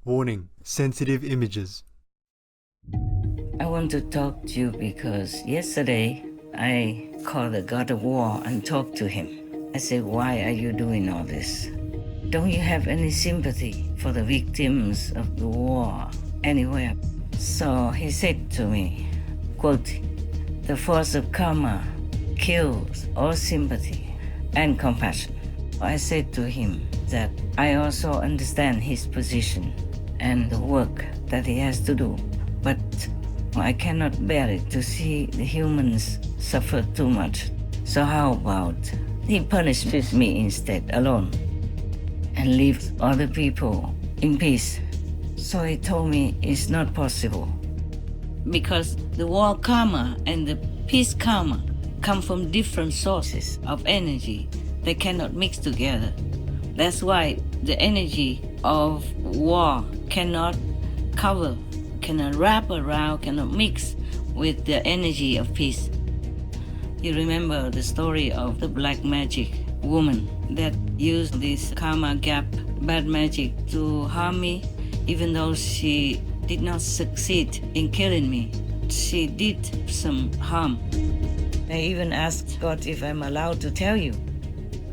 Warning: sensitive images. I want to talk to you because yesterday I called the God of War and talked to him. I said, why are you doing all this? Don't you have any sympathy for the victims of the war anywhere? So he said to me, quote, the force of karma kills all sympathy and compassion. I said to him that I also understand his position and the work that he has to do, but I cannot bear it to see the humans suffer too much. So how about he punishes me instead alone and leaves other people in peace? So he told me it's not possible because the war karma and the peace karma come from different sources of energy. They cannot mix together. That's why the energy of war cannot cover, cannot wrap around, cannot mix with the energy of peace. You remember the story of the black magic woman that used this karma gap, bad magic, to harm me, even though she did not succeed in killing me. She did some harm. I even asked God if I'm allowed to tell you,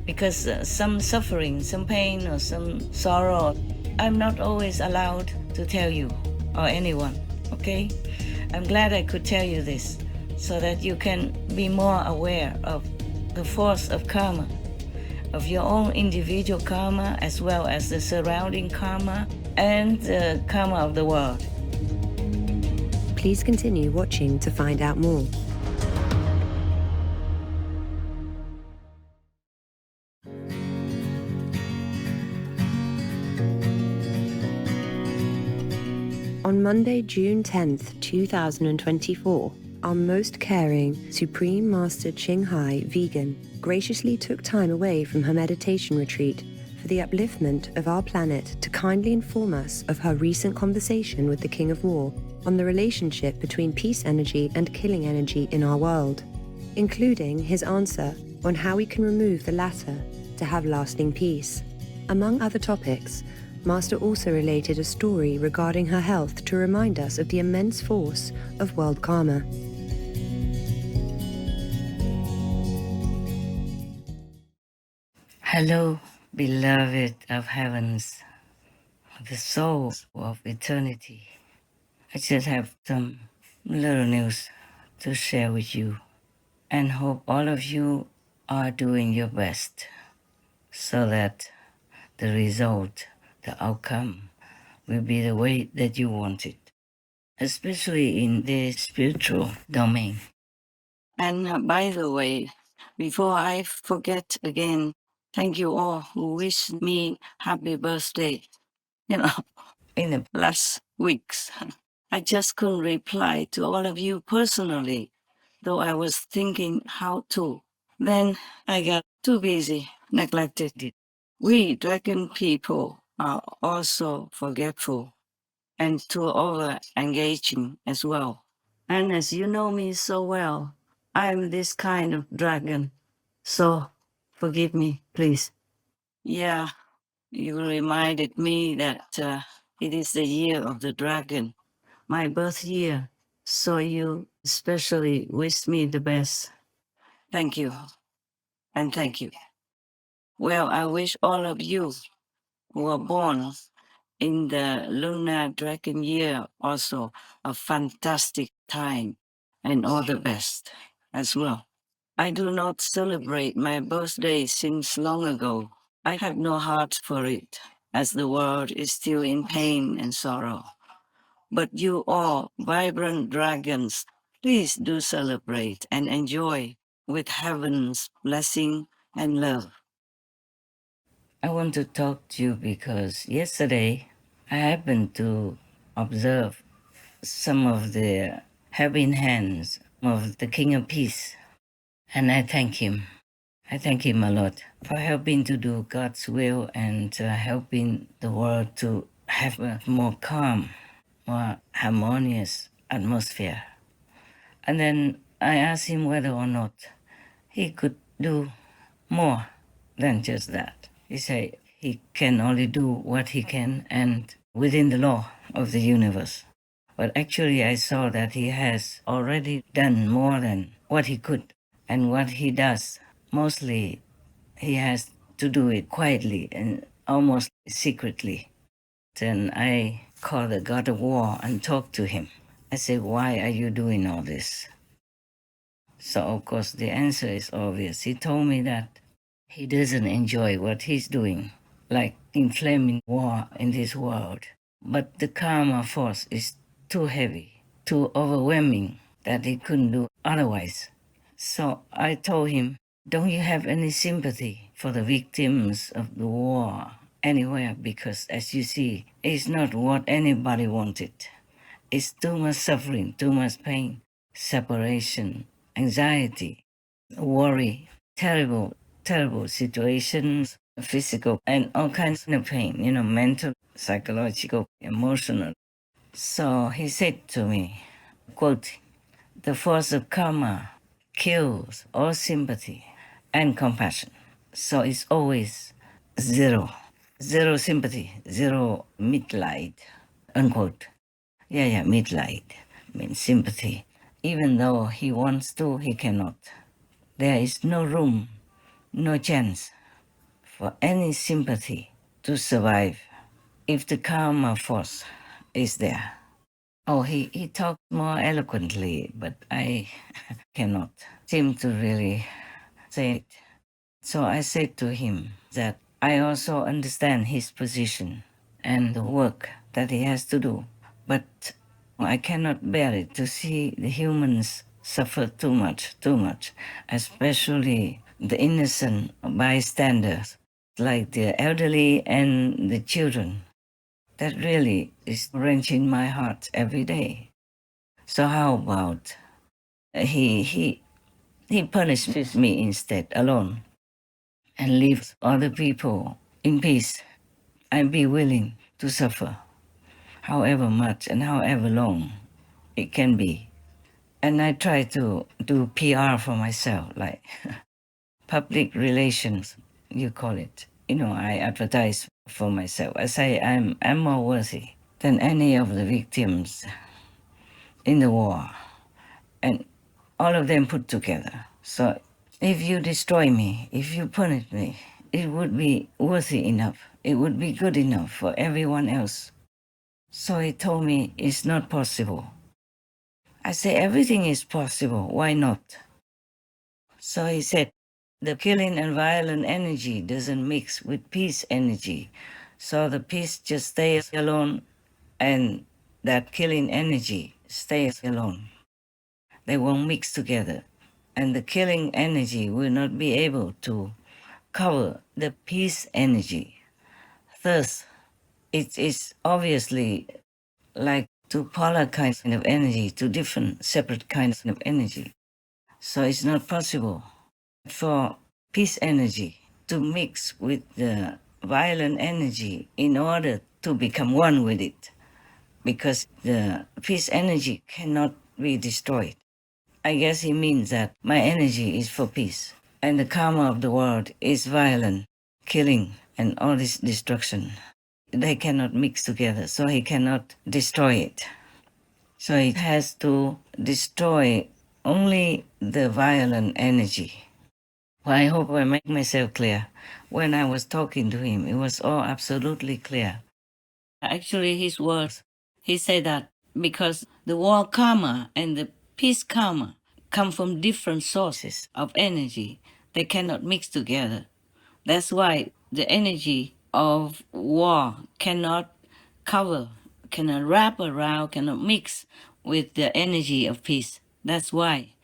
because some suffering, some pain, or some sorrow, I'm not always allowed to tell you or anyone, okay? I'm glad I could tell you this so that you can be more aware of the force of karma, of your own individual karma as well as the surrounding karma and the karma of the world. Please continue watching to find out more. On Monday, June 10th, 2024, our most caring Supreme Master Ching Hai Vegan graciously took time away from her meditation retreat for the upliftment of our planet to kindly inform us of her recent conversation with the King of War on the relationship between peace energy and killing energy in our world, including his answer on how we can remove the latter to have lasting peace. Among other topics, Master also related a story regarding her health to remind us of the immense force of world karma. Hello, beloved of heavens, the soul of eternity. I just have some little news to share with you and hope all of you are doing your best so that the result, the outcome, will be the way that you want it, especially in the spiritual domain. And by the way, before I forget again, thank you all who wished me happy birthday, in the last weeks. I just couldn't reply to all of you personally, though I was thinking how to. Then I got too busy, neglected it. We dragon people are also forgetful and too over-engaging as well. And as you know me so well, I'm this kind of dragon. So forgive me, please. Yeah, you reminded me that it is the year of the dragon, my birth year. So you especially wish me the best. Thank you. And thank you. Well, I wish all of you who are born in the lunar dragon year also a fantastic time and all the best as well. I do not celebrate my birthday since long ago. I have no heart for it, as the world is still in pain and sorrow. But you all, vibrant dragons, please do celebrate and enjoy with heaven's blessing and love. I want to talk to you because yesterday I happened to observe some of the helping hands of the King of Peace, and I thank him. I thank him a lot for helping to do God's will and helping the world to have a more calm, more harmonious atmosphere. And then I asked him whether or not he could do more than just that. He said he can only do what he can, and within the law of the universe. But actually I saw that he has already done more than what he could. And what he does, mostly he has to do it quietly and almost secretly. Then I call the God of War and talk to him. I say, why are you doing all this? So of course the answer is obvious. He told me that he doesn't enjoy what he's doing, like inflaming war in this world. But the karma force is too heavy, too overwhelming that he couldn't do otherwise. So I told him, don't you have any sympathy for the victims of the war anywhere? Because as you see, it's not what anybody wanted. It's too much suffering, too much pain, separation, anxiety, worry, terrible situations, physical, and all kinds of pain, mental, psychological, emotional. So he said to me, quote, the force of karma kills all sympathy and compassion. So it's always zero sympathy, zero mitleid, unquote. Yeah, mitleid means sympathy. Even though he wants to, he cannot. There is no room, no chance for any sympathy to survive if the karma force is there. Oh, he talked more eloquently, but I cannot seem to really say it. So I said to him that I also understand his position and the work that he has to do, but I cannot bear it to see the humans suffer too much, especially the innocent bystanders, like the elderly and the children. That really is wrenching my heart every day. So how about he punishes me instead alone and leaves other people in peace and be willing to suffer however much and however long it can be. And I try to do PR for myself, like public relations, you call it. I advertise for myself. I say I'm more worthy than any of the victims in the war, and all of them put together. So if you destroy me, if you punish me, it would be worthy enough. It would be good enough for everyone else. So he told me it's not possible. I say everything is possible. Why not? So he said, the killing and violent energy doesn't mix with peace energy. So the peace just stays alone and that killing energy stays alone. They won't mix together. And the killing energy will not be able to cover the peace energy. Thus, it is obviously like two polar kinds of energy, two different separate kinds of energy. So it's not possible for peace energy to mix with the violent energy in order to become one with it, because the peace energy cannot be destroyed. I guess he means that my energy is for peace, and the karma of the world is violent, killing, and all this destruction. They cannot mix together, so he cannot destroy it. So he has to destroy only the violent energy. Well, I hope I make myself clear. When I was talking to him, it was all absolutely clear. Actually, his words, he said that because the war karma and the peace karma come from different sources of energy, they cannot mix together. That's why the energy of war cannot cover, cannot wrap around, cannot mix with the energy of peace. That's why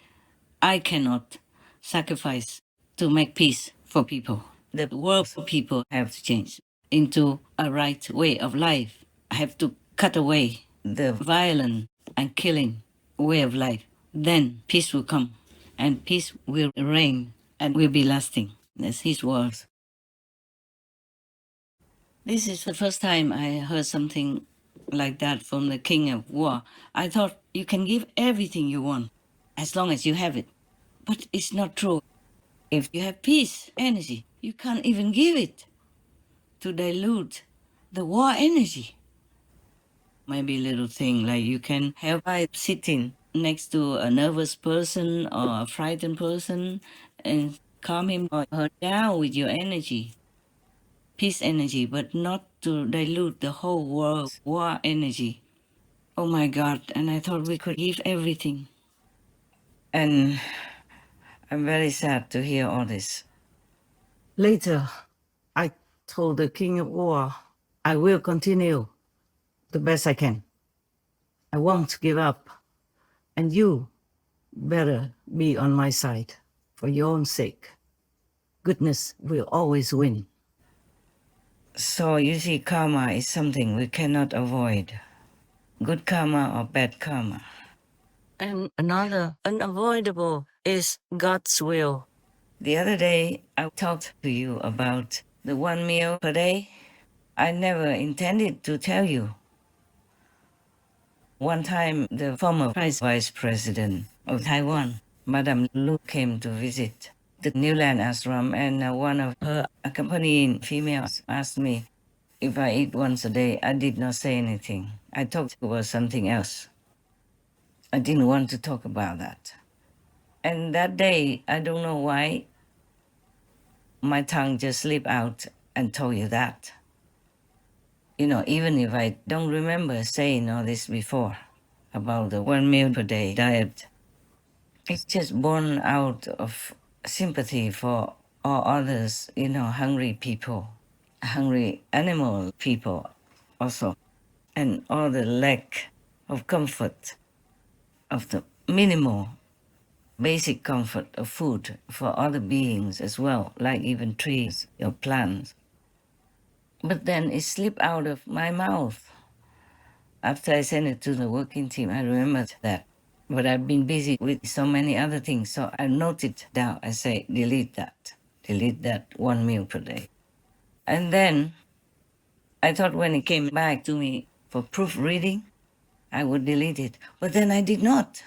I cannot sacrifice to make peace for people. The world people have to change into a right way of life. I have to cut away the violent and killing way of life. Then peace will come, and peace will reign and will be lasting. That's his words. This is the first time I heard something like that from the king of war. I thought you can give everything you want as long as you have it. But it's not true. If you have peace energy, you can't even give it to dilute the war energy. Maybe little thing like you can help by sitting next to a nervous person or a frightened person and calm him or her down with your energy, peace energy, but not to dilute the whole world's war energy. Oh my God, and I thought we could give everything. And I'm very sad to hear all this. Later, I told the King of War, I will continue the best I can. I won't give up. And you better be on my side for your own sake. Goodness will always win. So you see, karma is something we cannot avoid. Good karma or bad karma. And another unavoidable is God's will. The other day, I talked to you about the 1 meal per day. I never intended to tell you. One time, the former Vice President of Taiwan, Madame Lu, came to visit the New Land Ashram, and one of her accompanying females asked me if I eat once a day. I did not say anything. I talked about something else. I didn't want to talk about that. And that day, I don't know why, my tongue just slipped out and told you that. You know, even if I don't remember saying all this before about the 1 meal per day diet, it's just born out of sympathy for all others, you know, hungry people, hungry animal people also, and all the lack of comfort, of the minimal basic comfort of food for other beings as well, like even trees or plants. But then it slipped out of my mouth. After I sent it to the working team, I remembered that. But I've been busy with so many other things, so I noted down. I say, delete that 1 meal per day. And then I thought when it came back to me for proofreading, I would delete it. But then I did not.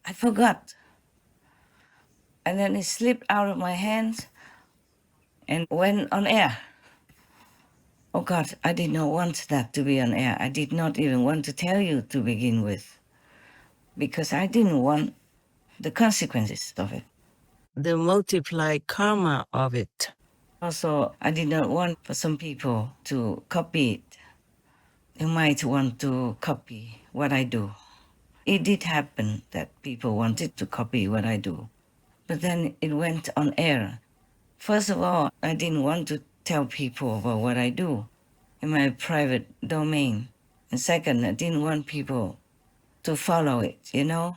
I forgot. And then it slipped out of my hands and went on air. Oh God, I did not want that to be on air. I did not even want to tell you to begin with, because I didn't want the consequences of it, the multiplied karma of it. Also, I did not want for some people to copy it. They might want to copy what I do. It did happen that people wanted to copy what I do, but then it went on air. First of all, I didn't want to tell people about what I do in my private domain. And second, I didn't want people to follow it, you know,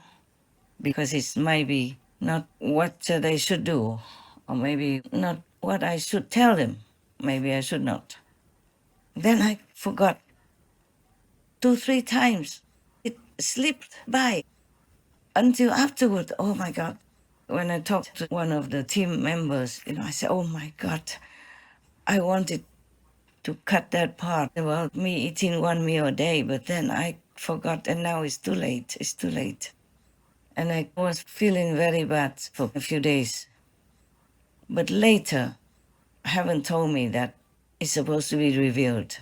because it might be not what they should do, or maybe not what I should tell them. Maybe I should not. Then I forgot 2-3 times. It slipped by until afterward. Oh my God. When I talked to one of the team members, you know, I said, oh my God, I wanted to cut that part about me eating 1 meal a day, but then I forgot, and now it's too late. It's too late. And I was feeling very bad for a few days. But later, heaven told me that it's supposed to be revealed.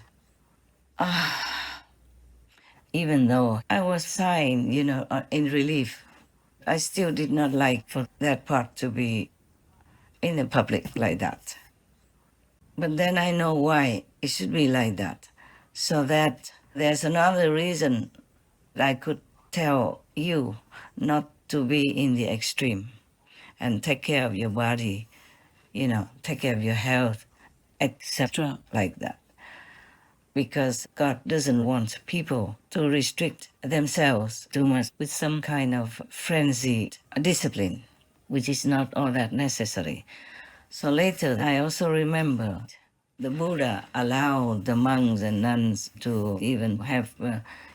Even though I was sighing, you know, in relief, I still did not like for that part to be in the public like that. But then I know why it should be like that. So that there's another reason that I could tell you not to be in the extreme and take care of your body, you know, take care of your health, etc. like that. Because God doesn't want people to restrict themselves too much with some kind of frenzied discipline, which is not all that necessary. So later, I also remembered the Buddha allowed the monks and nuns to even have,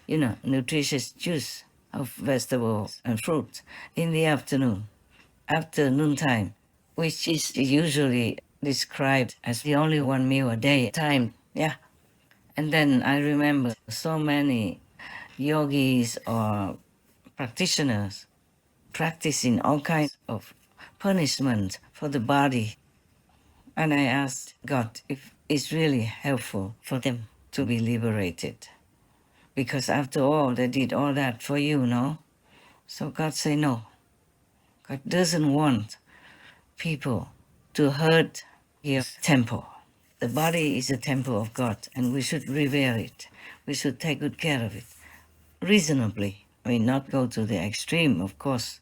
you know, nutritious juice of vegetables and fruit in the afternoon, after noontime, which is usually described as the only 1 meal a day time. Yeah. And then I remember so many yogis or practitioners practicing all kinds of punishment for the body. And I asked God if it's really helpful for them to be liberated. Because after all, they did all that for you, no? So God say no. God doesn't want people to hurt His temple. The body is a temple of God, and we should revere it. We should take good care of it, reasonably. I mean, not go to the extreme, of course,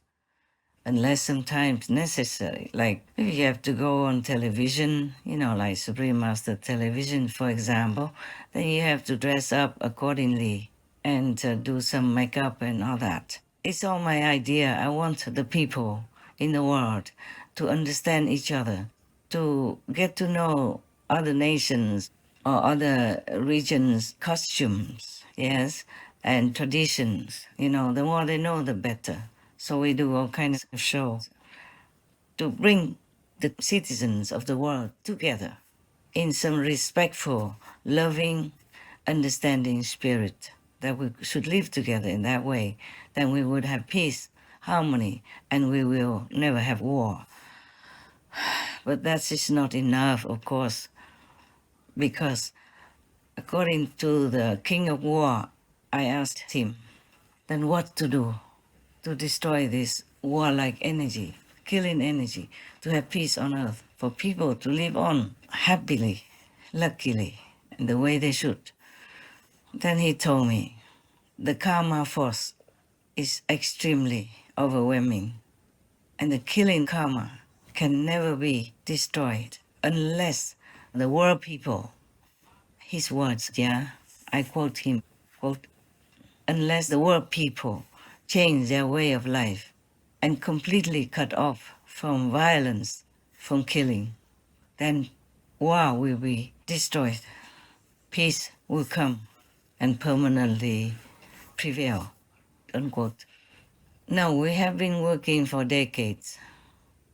unless sometimes necessary. Like if you have to go on television, like Supreme Master Television, for example, then you have to dress up accordingly and do some makeup and all that. It's all my idea. I want the people in the world to understand each other, to get to know other nations or other regions' costumes, yes, and traditions. The more they know, the better. So we do all kinds of shows to bring the citizens of the world together in some respectful, loving, understanding spirit, that we should live together in that way. Then we would have peace, harmony, and we will never have war. But that is not enough, of course, because according to the king of war, I asked him, then what to do to destroy this warlike energy, killing energy, to have peace on earth, for people to live on happily, luckily, in the way they should. Then he told me, the karma force is extremely overwhelming, and the killing karma can never be destroyed unless the world people, his words, yeah, I quote him, quote, unless the world people change their way of life and completely cut off from violence, from killing, then war will be destroyed. Peace will come and permanently prevail, unquote. Now, we have been working for decades.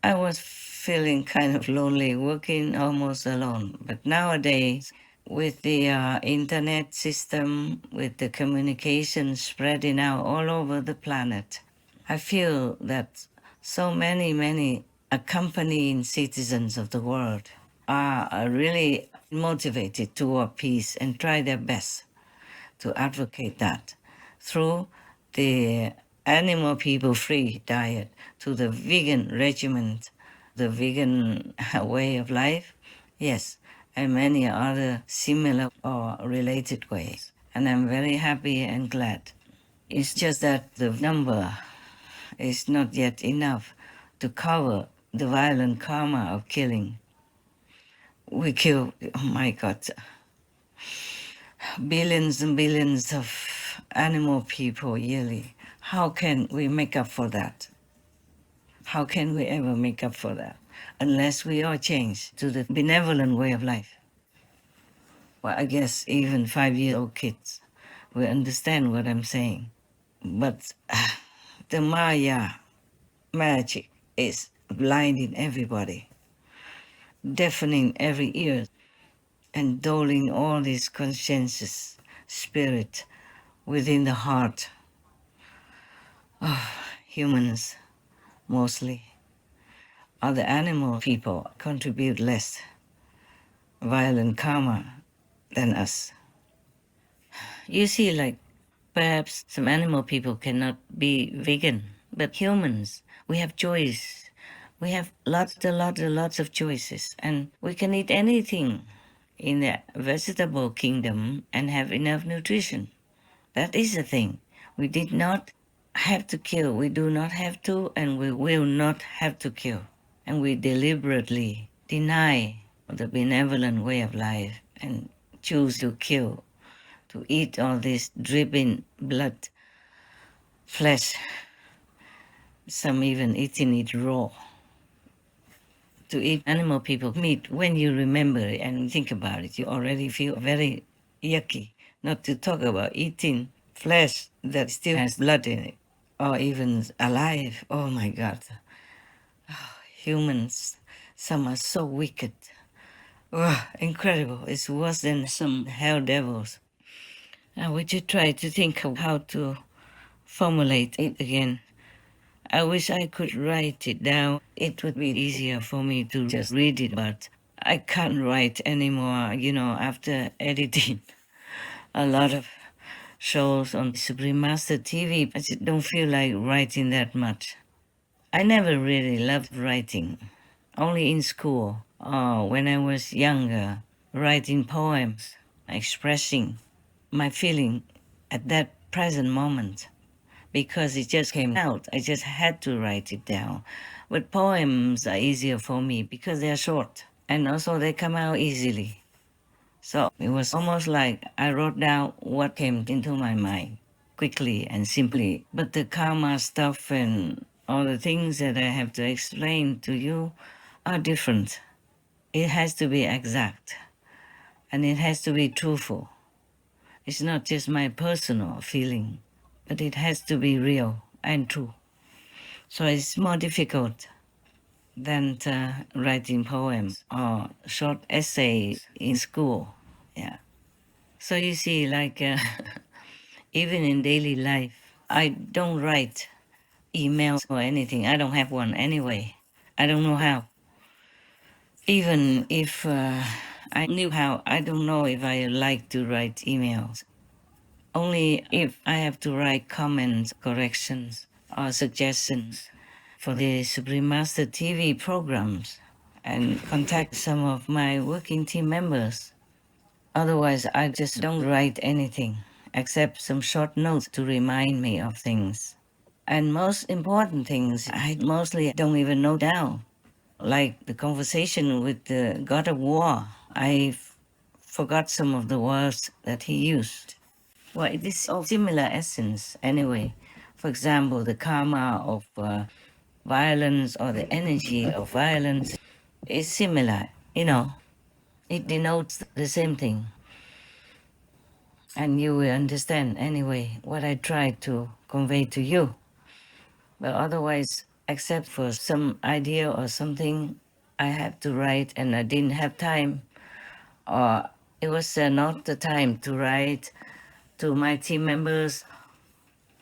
I was feeling kind of lonely, working almost alone. But nowadays, with the internet system, with the communication spreading out all over the planet, I feel that so many accompanying citizens of the world are really motivated toward peace and try their best to advocate that through the animal people free diet to the vegan regiment, the vegan way of life, yes, and many other similar or related ways. And I'm very happy and glad. It's just that the number is not yet enough to cover the violent karma of killing. We kill, oh my God, billions and billions of animal people yearly. How can we make up for that? How can we ever make up for that? Unless we all change to the benevolent way of life. Well, I guess even 5-year-old kids will understand what I'm saying. But the Maya magic is blinding everybody, deafening every ear, and dulling all this conscientious spirit within the heart of humans, mostly. Other animal people contribute less violent karma than us. You see, like, perhaps some animal people cannot be vegan, but humans, we have choice. We have lots of choices, and we can eat anything in the vegetable kingdom and have enough nutrition. That is the thing. We did not have to kill. We do not have to, and we will not have to kill. And we deliberately deny the benevolent way of life and choose to kill, to eat all this dripping blood, flesh, some even eating it raw. To eat animal people meat, when you remember it and think about it, you already feel very yucky. Not to talk about eating flesh that still has blood in it, or even alive. Oh my God. Oh, humans, some are so wicked. Oh, incredible. It's worse than some hell devils. I would you try to think of how to formulate it again. I wish I could write it down. It would be easier for me to just read it, but I can't write anymore, after editing a lot of shows on Supreme Master TV. I just don't feel like writing that much. I never really loved writing, only in school or when I was younger, writing poems, expressing my feeling at that present moment. Because it just came out, I just had to write it down. But poems are easier for me because they're short and also they come out easily. So it was almost like I wrote down what came into my mind quickly and simply. But the karma stuff and all the things that I have to explain to you are different. It has to be exact and it has to be truthful. It's not just my personal feeling, but it has to be real and true. So it's more difficult than writing poems or short essays in school. Yeah. So you see, like even in daily life, I don't write emails or anything. I don't have one anyway. I don't know how. Even if I knew how, I don't know if I like to write emails. Only if I have to write comments, corrections, or suggestions for the Supreme Master TV programs and contact some of my working team members. Otherwise, I just don't write anything except some short notes to remind me of things. And most important things, I mostly don't even note down. Like the conversation with the God of War, I forgot some of the words that he used. Well, it is of similar essence anyway. For example, the karma of violence or the energy of violence is similar, you know. It denotes the same thing. And you will understand anyway what I try to convey to you. But otherwise, except for some idea or something I had to write and I didn't have time, or it was not the time to write to my team members,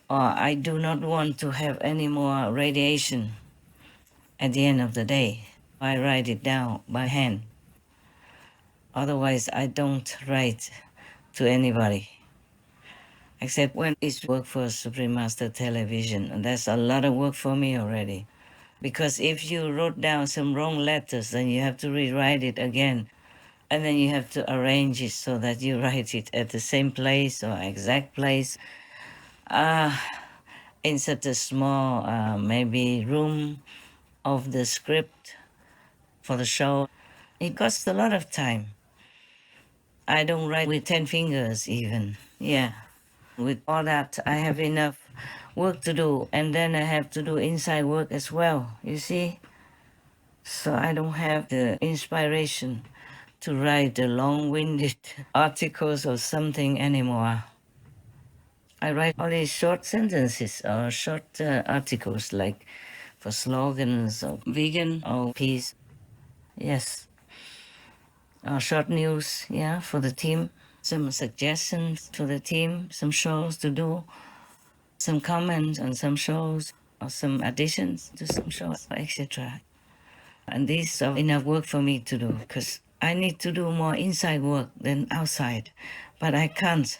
or I do not want to have any more radiation at the end of the day. I write it down by hand. Otherwise, I don't write to anybody, except when it's work for Supreme Master Television. And that's a lot of work for me already. Because if you wrote down some wrong letters, then you have to rewrite it again. And then you have to arrange it so that you write it at the same place or exact place. In such a small, maybe room of the script for the show. It costs a lot of time. I don't write with 10 fingers even. Yeah. With all that, I have enough work to do, and then I have to do inside work as well, you see? So I don't have the inspiration to write the long-winded articles or something anymore. I write only short sentences or short articles, like for slogans or vegan or peace. Yes. Short news, yeah, for the team. Some suggestions to the team, some shows to do, some comments on some shows, or some additions to some shows, etc. And these are enough work for me to do, because I need to do more inside work than outside. But I can't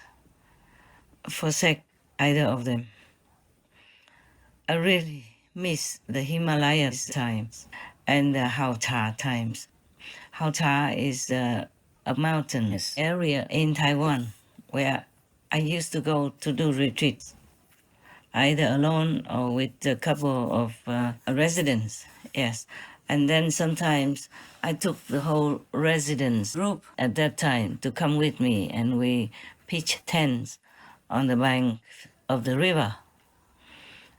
forsake either of them. I really miss the Himalayas times and the Hauta times. Hauta is a mountainous area in Taiwan where I used to go to do retreats, either alone or with a couple of residents, yes. And then sometimes I took the whole residence group at that time to come with me, and we pitched tents on the bank of the river.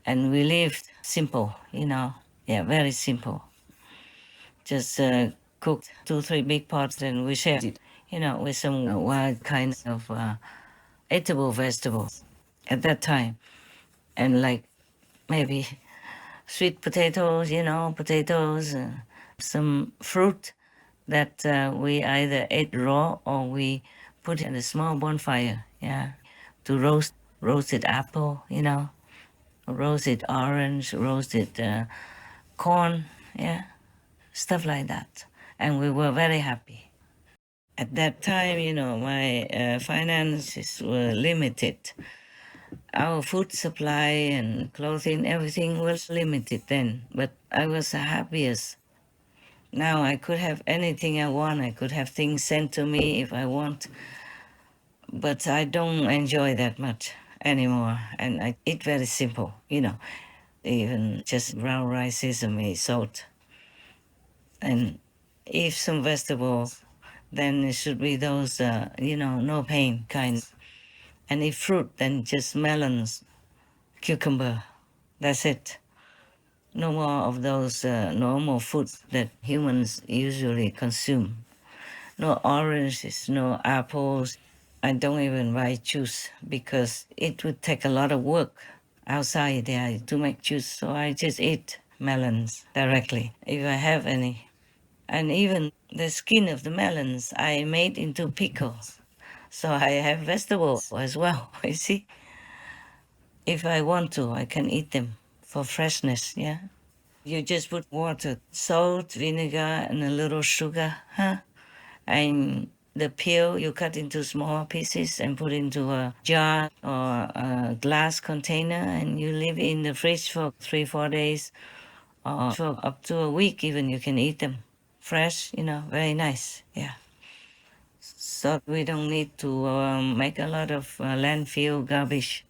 And we lived simple, you know, yeah, very simple. Just cooked 2-3 big pots and we shared it, you know, with some wild kinds of eatable vegetables at that time. And like maybe sweet potatoes, you know, potatoes, some fruit that we either ate raw or we put in a small bonfire, yeah, to roasted apple, you know, roasted orange, roasted corn, yeah, stuff like that. And we were very happy. At that time, my finances were limited. Our food supply and clothing, everything was limited then, but I was the happiest. Now I could have anything I want. I could have things sent to me if I want, but I don't enjoy that much anymore. And I eat very simple, even just brown rice, sesame, salt. And if some vegetables, then it should be those, no pain kind. And if fruit, then just melons, cucumber. That's it. No more of those normal foods that humans usually consume. No oranges, no apples. I don't even buy juice because it would take a lot of work outside there to make juice. So I just eat melons directly if I have any. And even the skin of the melons I made into pickles. So I have vegetables as well, you see. If I want to, I can eat them for freshness, yeah. You just put water, salt, vinegar, and a little sugar, huh? And the peel you cut into small pieces and put into a jar or a glass container, and you leave it in the fridge for 3-4 days, or for up to a week even. You can eat them fresh, very nice, yeah. So we don't need to make a lot of landfill garbage.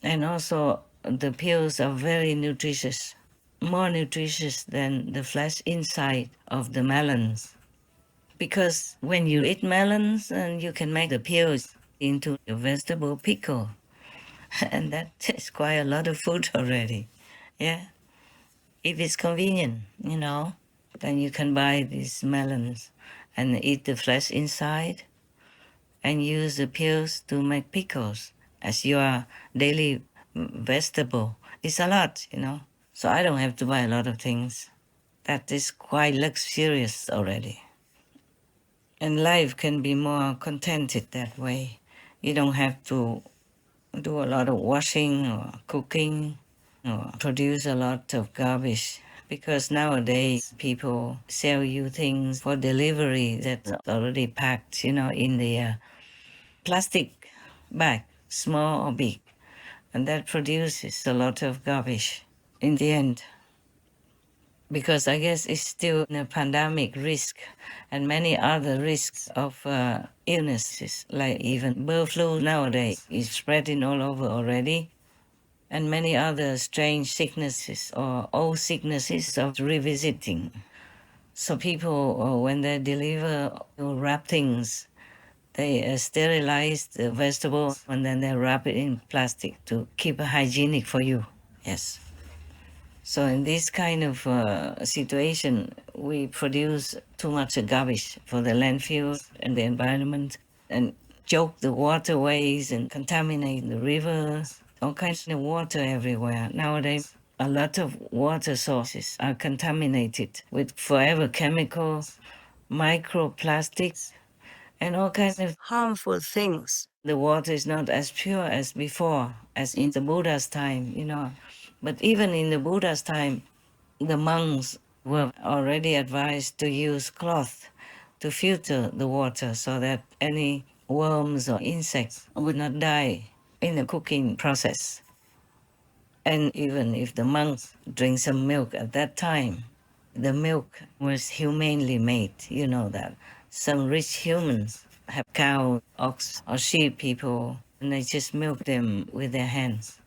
And also the peels are very nutritious, more nutritious than the flesh inside of the melons. Because when you eat melons, and you can make the peels into a vegetable pickle. And that is quite a lot of food already. Yeah. If it's convenient, then you can buy these melons and eat the flesh inside and use the peels to make pickles as your daily vegetable. It's a lot, So I don't have to buy a lot of things. That is quite luxurious already. And life can be more contented that way. You don't have to do a lot of washing or cooking or produce a lot of garbage, because nowadays people sell you things for delivery that's already packed, in the plastic bag, small or big, and that produces a lot of garbage in the end. Because I guess it's still a pandemic risk and many other risks of illnesses, like even bird flu nowadays is spreading all over already, and many other strange sicknesses or old sicknesses are revisiting. So people, when they deliver or wrap things, they sterilize the vegetables and then they wrap it in plastic to keep it hygienic for you. Yes. So in this kind of situation, we produce too much garbage for the landfill and the environment, and choke the waterways and contaminate the rivers, all kinds of water everywhere. Nowadays, a lot of water sources are contaminated with forever chemicals, microplastics, and all kinds of harmful things. The water is not as pure as before, as in the Buddha's time, But even in the Buddha's time, the monks were already advised to use cloth to filter the water so that any worms or insects would not die in the cooking process. And even if the monks drink some milk at that time, the milk was humanely made, you know that. Some rich humans have cow, ox, or sheep people, and they just milk them with their hands.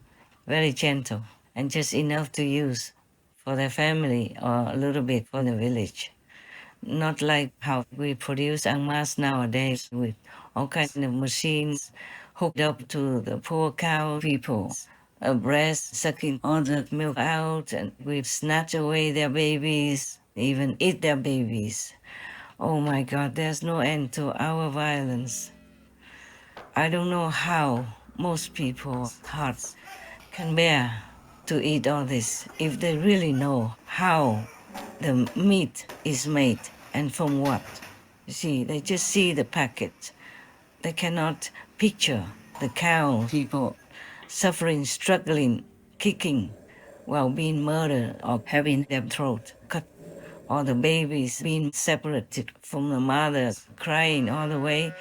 Very gentle, and just enough to use for their family or a little bit for the village. Not like how we produce en masse nowadays with all kinds of machines hooked up to the poor cow people, a breast sucking all the milk out, and we snatch away their babies, even eat their babies. Oh my God, there's no end to our violence. I don't know how most people's hearts can bear to eat all this if they really know how the meat is made and from what. You see, they just see the packet. They cannot picture the cow people suffering, struggling, kicking while being murdered or having their throat cut or the babies being separated from the mother, crying all the way,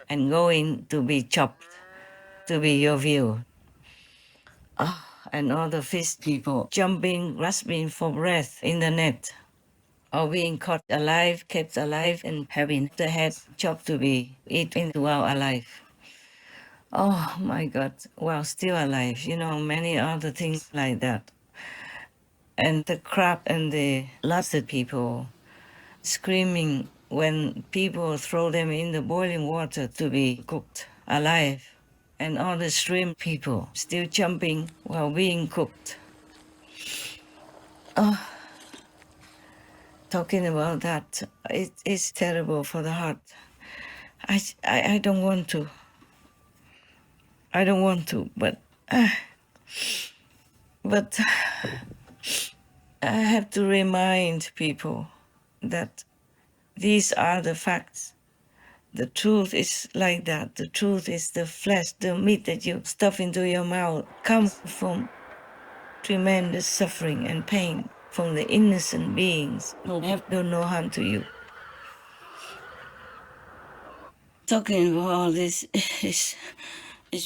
and going to be chopped, to be your view. And all the fish people jumping, grasping for breath in the net, or being caught alive, kept alive, and having the head chopped to be eaten while alive. Oh my God, while still alive, many other things like that. And the crab and the lobster people screaming when people throw them in the boiling water to be cooked alive. And all the shrimp people still jumping while being cooked. Oh, talking about that, it is terrible for the heart. I don't want to. I don't want to, but I have to remind people that these are the facts. The truth is like that. The truth is the flesh, the meat that you stuff into your mouth comes from tremendous suffering and pain from the innocent beings who have done no harm to you. Talking about all this is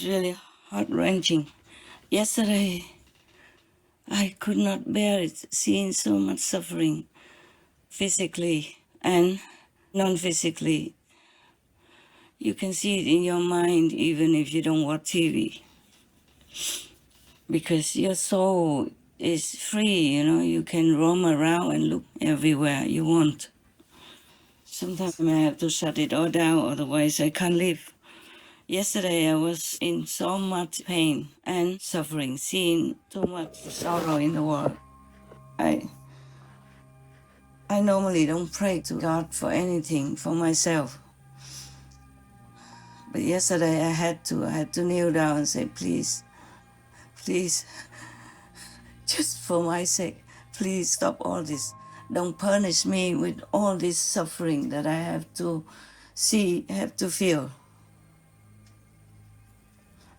really heart-wrenching. Yesterday, I could not bear it, seeing so much suffering, physically and non-physically. You can see it in your mind even if you don't watch TV. Because your soul is free, you can roam around and look everywhere you want. Sometimes I have to shut it all down, otherwise I can't live. Yesterday I was in so much pain and suffering, seeing too much sorrow in the world. I normally don't pray to God for anything for myself. But yesterday I had to kneel down and say, please, just for my sake, please stop all this. Don't punish me with all this suffering that I have to see, have to feel.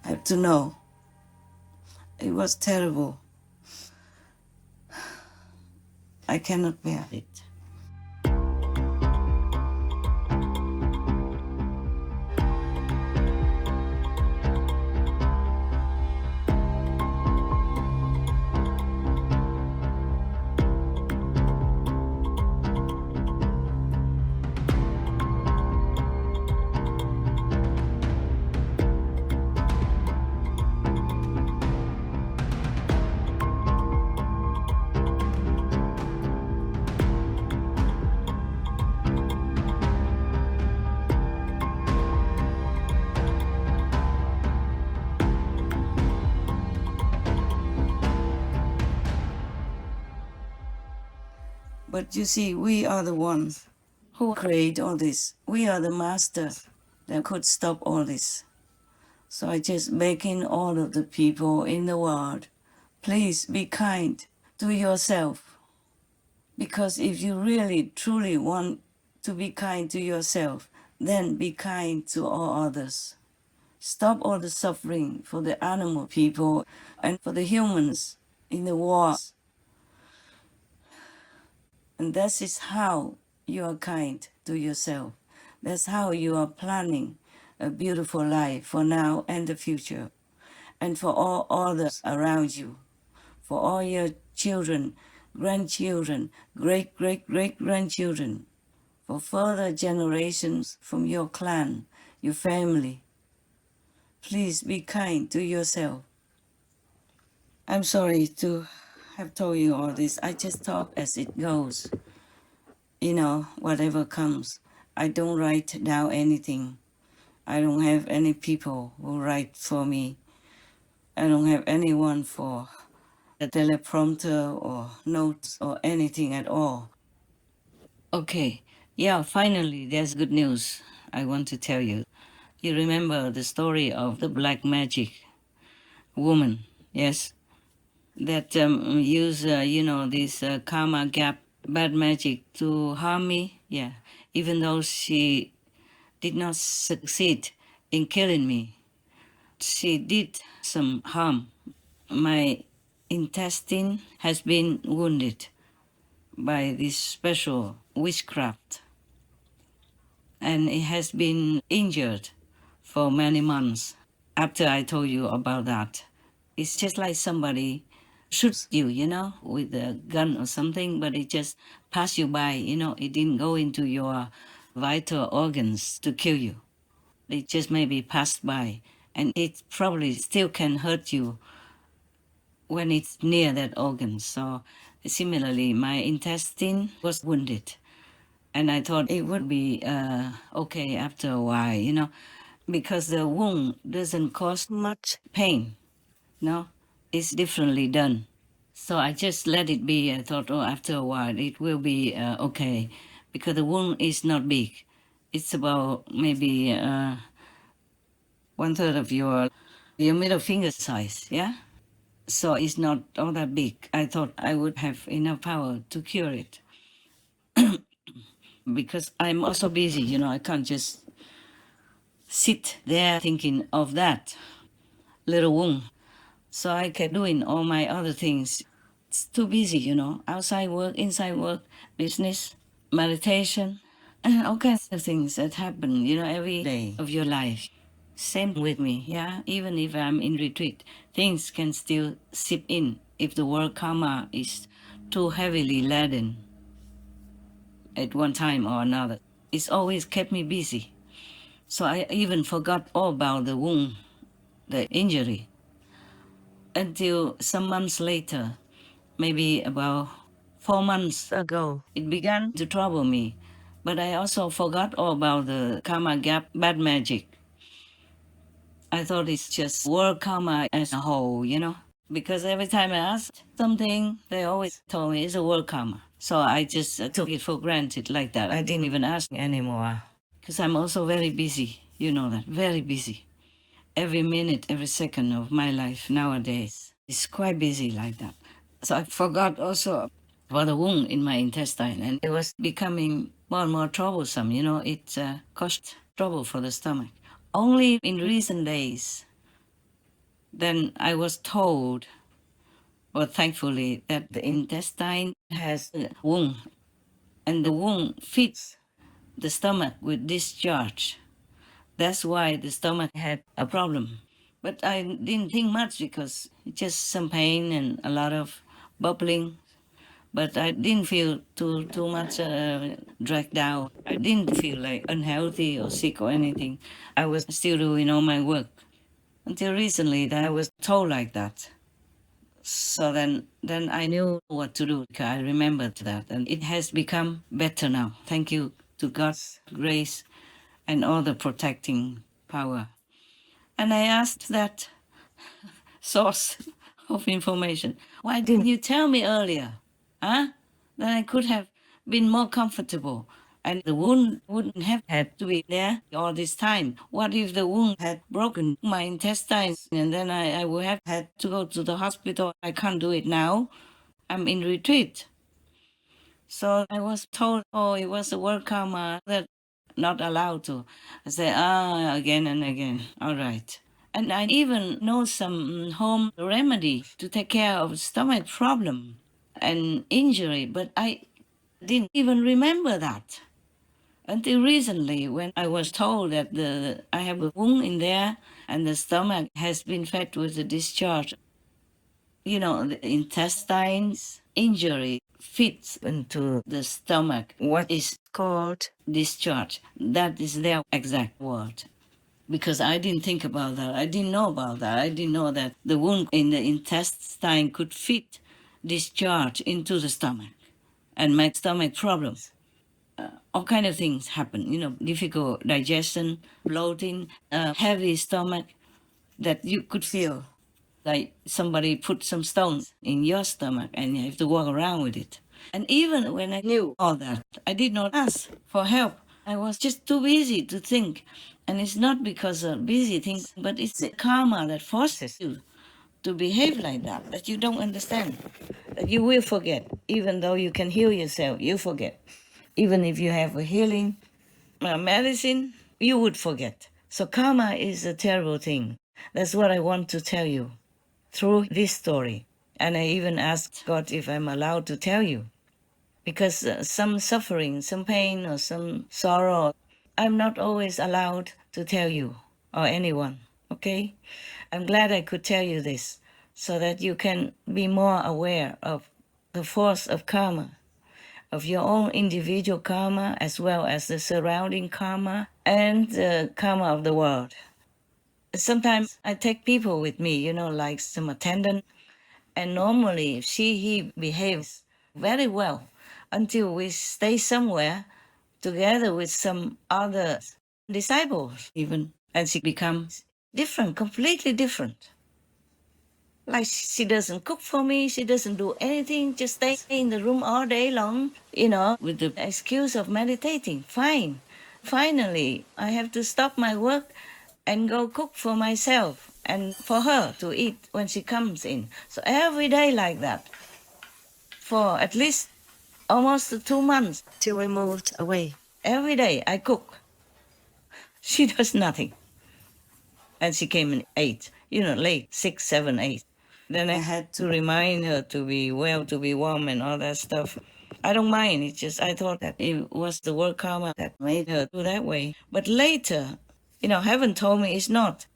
I have to know. It was terrible. I cannot bear it. But you see, we are the ones who create all this. We are the master that could stop all this. So I just begging all of the people in the world, please be kind to yourself. Because if you really, truly want to be kind to yourself, then be kind to all others. Stop all the suffering for the animal people and for the humans in the wars. And that is how you are kind to yourself. That's how you are planning a beautiful life for now and the future. And for all others around you. For all your children, grandchildren, great-great-great-grandchildren. For further generations from your clan, your family. Please be kind to yourself. I'm sorry to have told you all this. I just talk as it goes. Whatever comes. I don't write down anything. I don't have any people who write for me. I don't have anyone for a teleprompter or notes or anything at all. Okay, finally there's good news I want to tell you. You remember the story of the black magic woman, yes? That use, this karma gap, bad magic to harm me, even though she did not succeed in killing me. She did some harm. My intestine has been wounded. by this special witchcraft. And it has been injured for many months after I told you about that. It's just like somebody shoots you, with a gun or something, but it just passed you by, it didn't go into your vital organs to kill you. It just maybe passed by, and it probably still can hurt you when it's near that organ. So similarly, my intestine was wounded, and I thought it would be okay after a while, because the wound doesn't cause much pain. No, it's differently done. So I just let it be. I thought, after a while it will be okay, because the wound is not big. It's about maybe 1/3 of your middle finger size, yeah? So it's not all that big. I thought I would have enough power to cure it. Because I'm also busy, I can't just sit there thinking of that little wound. So I kept doing all my other things. It's too busy, outside work, inside work, business, meditation, and all kinds of things that happen, every day of your life. Same with me, yeah? Even if I'm in retreat, things can still seep in if the world karma is too heavily laden at one time or another. It's always kept me busy. So I even forgot all about the wound, the injury, until some months later, maybe about 4 months ago, it began to trouble me. But I also forgot all about the karma gap, bad magic. I thought it's just world karma as a whole, because every time I asked something, they always told me it's a world karma. So I just took it for granted like that. I didn't even ask anymore, because I'm also very busy, that, very busy. Every minute, every second of my life nowadays is quite busy like that. So I forgot also about the wound in my intestine, and it was becoming more and more troublesome. It caused trouble for the stomach. Only in recent days, then I was told, well, thankfully, that the intestine has a wound, and the wound feeds the stomach with discharge. That's why the stomach had a problem. But I didn't think much, because it's just some pain and a lot of bubbling. But I didn't feel too much dragged down. I didn't feel like unhealthy or sick or anything. I was still doing all my work. Until recently, that I was told like that. So then I knew what to do. I remembered that, and it has become better now. Thank you to God's grace and all the protecting power. And I asked that source of information, why didn't you tell me earlier? Then I could have been more comfortable, and the wound wouldn't have had to be there all this time. What if the wound had broken my intestines, and then I would have had to go to the hospital? I can't do it now. I'm in retreat. So I was told, it was the world karma that not allowed to. I say, again and again. All right. And I even know some home remedy to take care of stomach problem and injury, but I didn't even remember that until recently, when I was told that I have a wound in there and the stomach has been fed with the discharge. The intestines injury fits into the stomach, what is called discharge. That is their exact word. Because I didn't think about that. I didn't know about that. I didn't know that the wound in the intestine could fit discharge into the stomach and make stomach problems. All kind of things happen, difficult digestion, bloating, heavy stomach that you could feel like somebody put some stones in your stomach and you have to walk around with it. And even when I knew all that, I did not ask for help. I was just too busy to think. And it's not because of busy things, but it's the karma that forces you to behave like that you don't understand. That you will forget. Even though you can heal yourself, you forget. Even if you have a healing medicine, you would forget. So karma is a terrible thing. That's what I want to tell you through this story. And I even asked God if I'm allowed to tell you. because some suffering, some pain, or some sorrow, I'm not always allowed to tell you or anyone, okay? I'm glad I could tell you this so that you can be more aware of the force of karma, of your own individual karma as well as the surrounding karma and the karma of the world. Sometimes I take people with me, like some attendant, and normally he behaves very well until we stay somewhere together with some other disciples even, and she becomes different, completely different. Like she doesn't cook for me, she doesn't do anything, just stay in the room all day long, with the excuse of meditating. Fine. Finally, I have to stop my work and go cook for myself and for her to eat when she comes in. So every day like that, for at least almost 2 months till we moved away. Every day I cook. She does nothing. And she came in 8, late, 6, 7, 8. Then I had to remind her to be well, to be warm and all that stuff. I don't mind, it's just I thought that it was the work karma that made her do that way. But later, heaven told me it's not.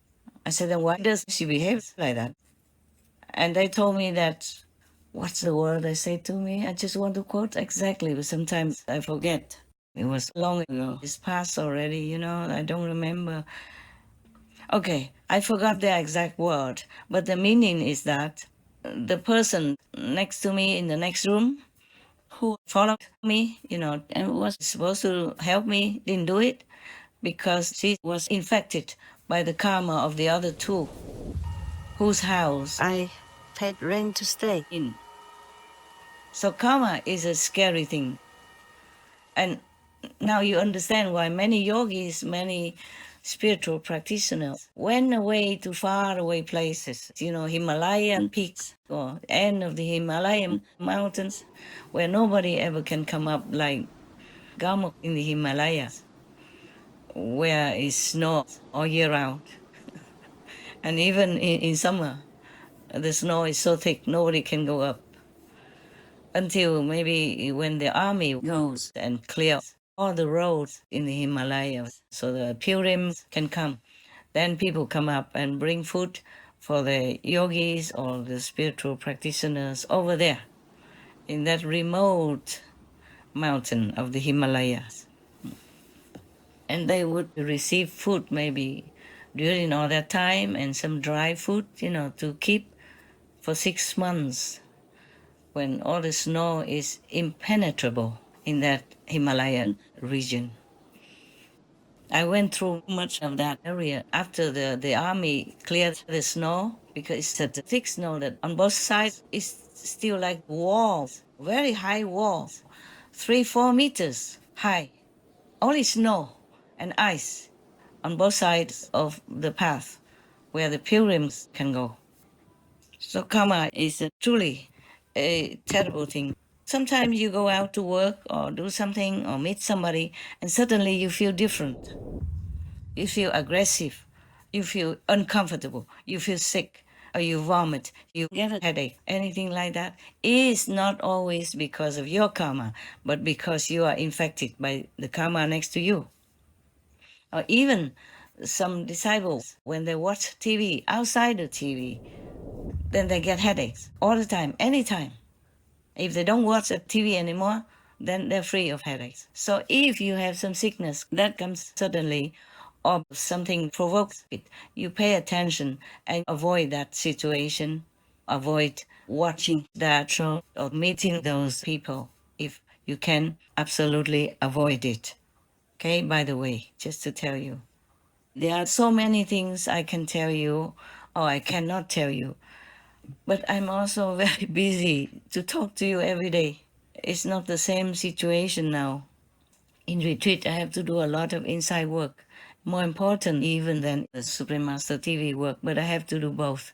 I said, then why does she behave like that? And they told me that, what's the word they say to me? I just want to quote exactly, but sometimes I forget. It was long ago. It's past already, I don't remember. Okay, I forgot the exact word, but the meaning is that the person next to me in the next room who followed me, and was supposed to help me, didn't do it because she was infected by the karma of the other two, whose house I paid rent to stay in. So karma is a scary thing. And now you understand why many yogis, many spiritual practitioners went away to far away places, Himalayan peaks or end of the Himalayan mountains where nobody ever can come up, like Gamok in the Himalayas, where it's snow all year round. And even in summer, the snow is so thick, nobody can go up. Until maybe when the army goes and clears all the roads in the Himalayas so the pilgrims can come. Then people come up and bring food for the yogis or the spiritual practitioners over there in that remote mountain of the Himalayas. And they would receive food maybe during all that time and some dry food, to keep for 6 months when all the snow is impenetrable in that Himalayan region. I went through much of that area after the army cleared the snow, because it's such a thick snow that on both sides it's still like walls, very high walls, 3-4 meters high, only snow and ice on both sides of the path where the pilgrims can go. So karma is truly a terrible thing. Sometimes you go out to work or do something or meet somebody and suddenly you feel different. You feel aggressive, you feel uncomfortable, you feel sick, or you vomit, you get a headache, anything like that. It is not always because of your karma, but because you are infected by the karma next to you. Or even some disciples, when they watch TV, outside the TV, then they get headaches all the time, anytime. If they don't watch the TV anymore, then they're free of headaches. So if you have some sickness that comes suddenly or something provokes it, you pay attention and avoid that situation, avoid watching that show or meeting those people. If you can, absolutely avoid it. Okay, by the way, just to tell you. There are so many things I can tell you or I cannot tell you. But I'm also very busy to talk to you every day. It's not the same situation now. In retreat, I have to do a lot of inside work, more important even than the Supreme Master TV work, but I have to do both.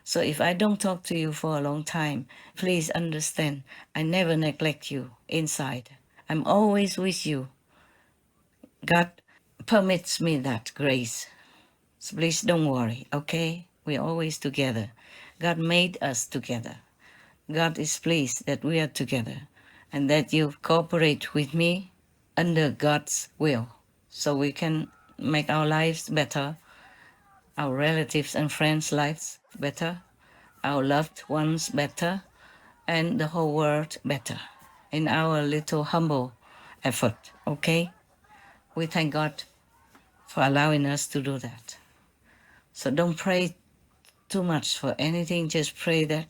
So if I don't talk to you for a long time, please understand, I never neglect you inside. I'm always with you. God permits me that grace. So please don't worry, okay? We're always together. God made us together. God is pleased that we are together. and that you cooperate with me under God's will, so we can make our lives better, our relatives and friends' lives better, our loved ones better, and the whole world better in our little humble effort, okay? We thank God for allowing us to do that. So don't pray too much for anything, just pray that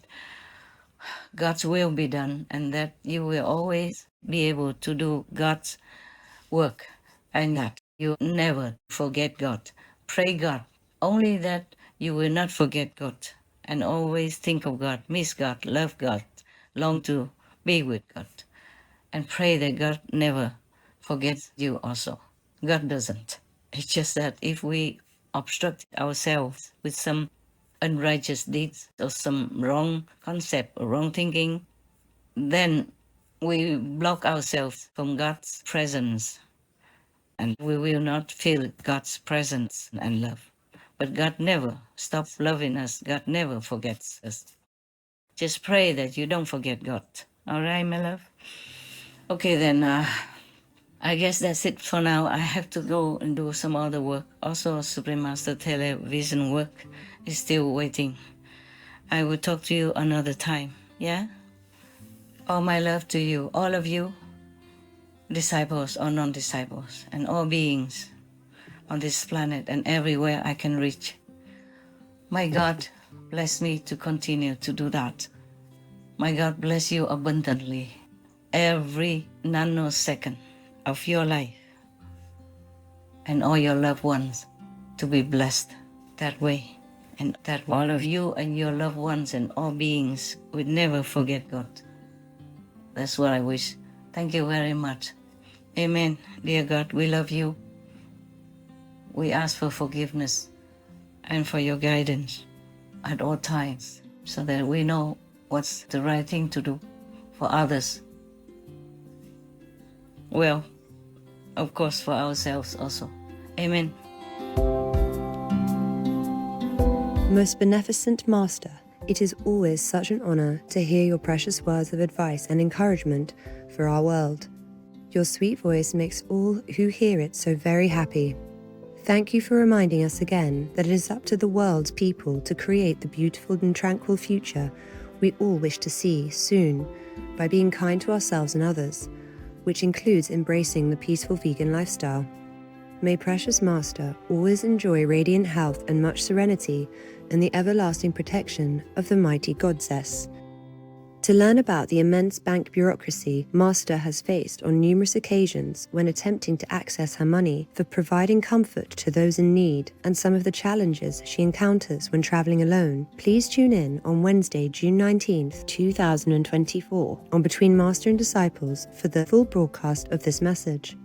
God's will be done and that you will always be able to do God's work and that you never forget God. Pray God, only that you will not forget God and always think of God, miss God, love God, long to be with God. And pray that God never forgets you also. God doesn't. It's just that if we obstruct ourselves with some unrighteous deeds or some wrong concept or wrong thinking, then we block ourselves from God's presence and we will not feel God's presence and love. But God never stops loving us. God never forgets us. Just pray that you don't forget God. All right, my love? Okay, then I guess that's it for now. I have to go and do some other work. Also, Supreme Master television work is still waiting. I will talk to you another time, yeah? All my love to you, all of you, disciples or non-disciples, and all beings on this planet and everywhere I can reach. My God bless me to continue to do that. My God bless you abundantly every nanosecond of your life and all your loved ones to be blessed that way, and that all of you and your loved ones and all beings would never forget God. That's what I wish. Thank you very much. Amen. Dear God, we love you. We ask for forgiveness and for your guidance at all times so that we know what's the right thing to do for others. Well, of course, for ourselves also. Amen. Most beneficent Master, it is always such an honor to hear your precious words of advice and encouragement for our world. Your sweet voice makes all who hear it so very happy. Thank you for reminding us again that it is up to the world's people to create the beautiful and tranquil future we all wish to see soon by being kind to ourselves and others, which includes embracing the peaceful vegan lifestyle. May Precious Master always enjoy radiant health and much serenity and the everlasting protection of the mighty Goddess. To learn about the immense bank bureaucracy Master has faced on numerous occasions when attempting to access her money for providing comfort to those in need and some of the challenges she encounters when traveling alone, please tune in on Wednesday, June 19th, 2024 on Between Master and Disciples for the full broadcast of this message.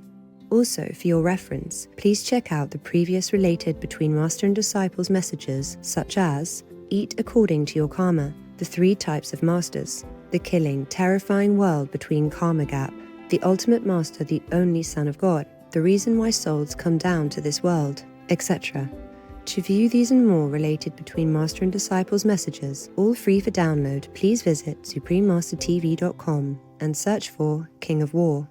Also, for your reference, please check out the previous related Between Master and Disciples messages such as Eat According to Your Karma, the 3 types of masters, the killing, terrifying world between karma gap, the ultimate master, the only Son of God, the reason why souls come down to this world, etc. To view these and more related Between Master and Disciples messages, all free for download, please visit suprememastertv.com and search for King of War.